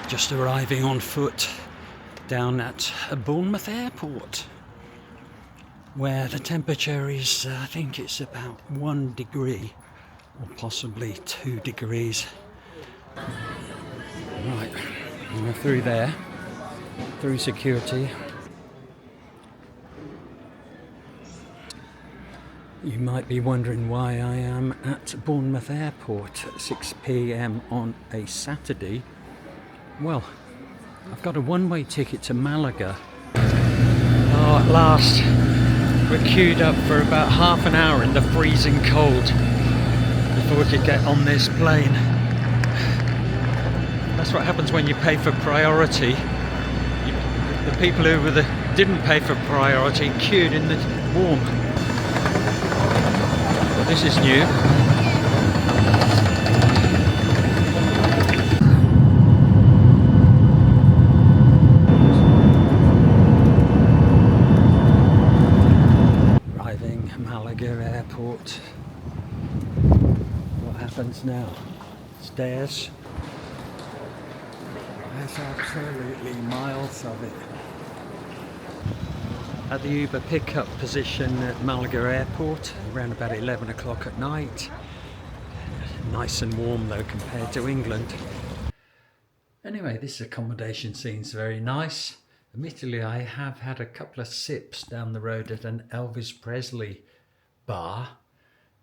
Just arriving on foot down at Bournemouth Airport, where the temperature is, I think it's about 1 degree or possibly 2 degrees. Right, we're through there, through security. You might be wondering why I am at Bournemouth Airport at 6 p.m. on a Saturday. Well, I've got a one-way ticket to Malaga. Oh, at last. We're queued up for about half an hour in the freezing cold before we could get on this plane. That's what happens when you pay for priority. The people who didn't pay for priority queued in the warm. But this is new. Malaga Airport. What happens now? Stairs. There's absolutely miles of it. At the Uber pickup position at Malaga Airport, around about 11 o'clock at night. Nice and warm though compared to England. Anyway, this accommodation seems very nice. Admittedly, I have had a couple of sips down the road at an Elvis Presley bar.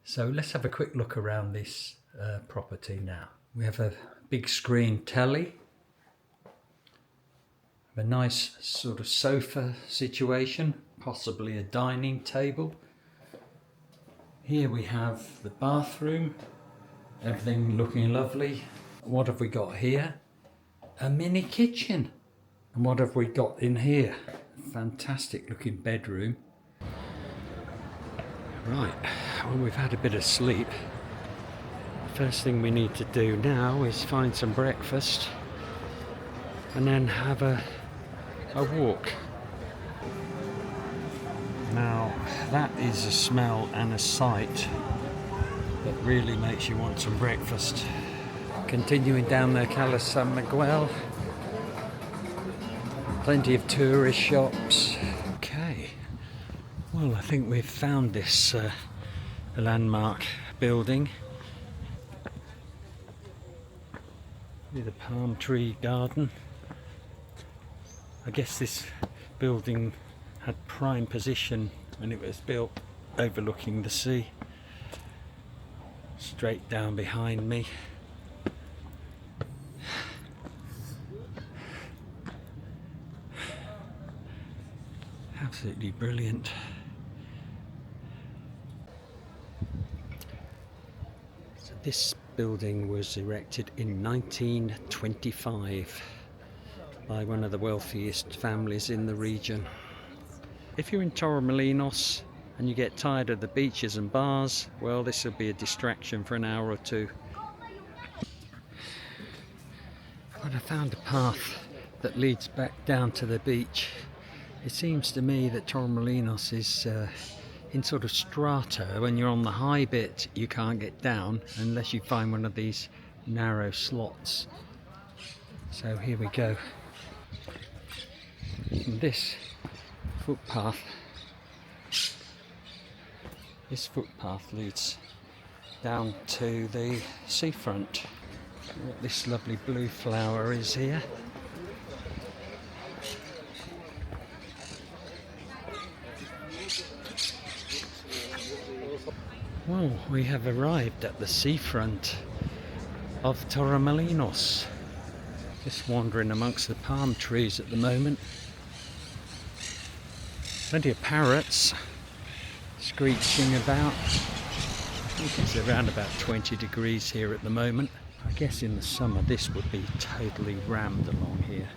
So let's have a quick look around this property now. We have a big screen telly. A nice sort of sofa situation, possibly a dining table. Here we have the bathroom. Everything looking lovely. What have we got here? A mini kitchen. And what have we got in here? Fantastic looking bedroom. Right, well, we've had a bit of sleep. The first thing we need to do now is find some breakfast and then have a walk. Now, that is a smell and a sight that really makes you want some breakfast. Continuing down the Calle San Miguel. Plenty of tourist shops. Okay, well, I think we've found this landmark building with a palm tree garden. I guess this building had prime position when it was built overlooking the sea. Straight down behind me. Absolutely brilliant. So this building was erected in 1925 by one of the wealthiest families in the region. If you're in Torremolinos and you get tired of the beaches and bars, well, this will be a distraction for an hour or two. But I found a path that leads back down to the beach. It seems to me that Torremolinos is in sort of strata. When you're on the high bit, you can't get down unless you find one of these narrow slots. So here we go. And this footpath leads down to the seafront. What this lovely blue flower is here. Well, we have arrived at the seafront of Torremolinos. Just wandering amongst the palm trees at the moment. Plenty of parrots screeching about. I think it's around about 20 degrees here at the moment. I guess in the summer this would be totally rammed along here.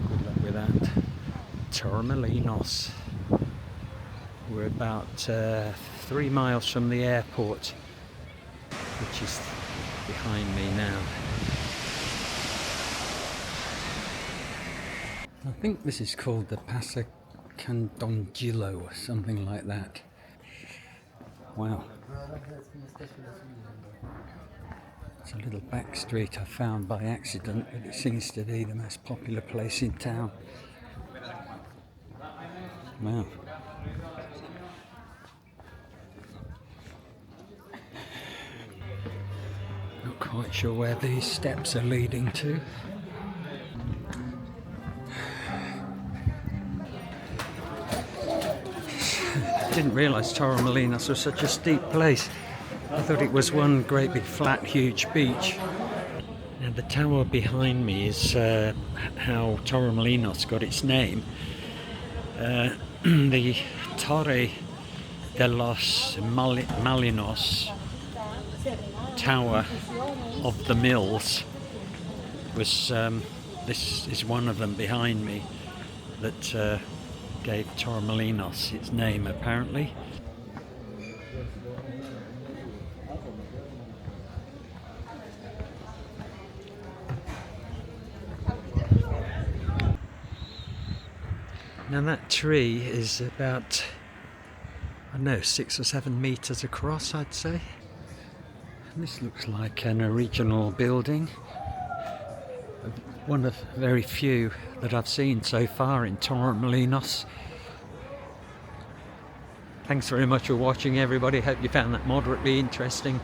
Good luck with that. Torremolinos. We're about 3 miles from the airport, which is behind me now. I think this is called the Passa Candongilo or something like that. Wow. It's a little back street I found by accident, but it seems to be the most popular place in town. Wow. Not quite sure where these steps are leading to. Didn't realise Torremolinos was such a steep place. I thought it was one great big flat huge beach. Now the tower behind me is how Torremolinos got its name. The Torre de los Malinos tower of the mills was this is one of them behind me that gave Torremolinos its name apparently. Now that tree is about, I don't know, 6 or 7 meters across, I'd say. And this looks like an original building. One of very few that I've seen so far in Torremolinos. Thanks very much for watching, everybody. Hope you found that moderately interesting.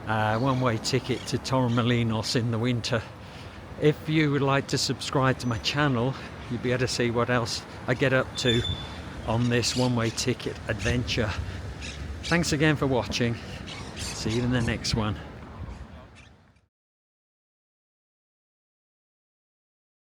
One-way ticket to Torremolinos in the winter. If you would like to subscribe to my channel, you'll be able to see what else I get up to on this one-way ticket adventure. Thanks again for watching. See you in the next one.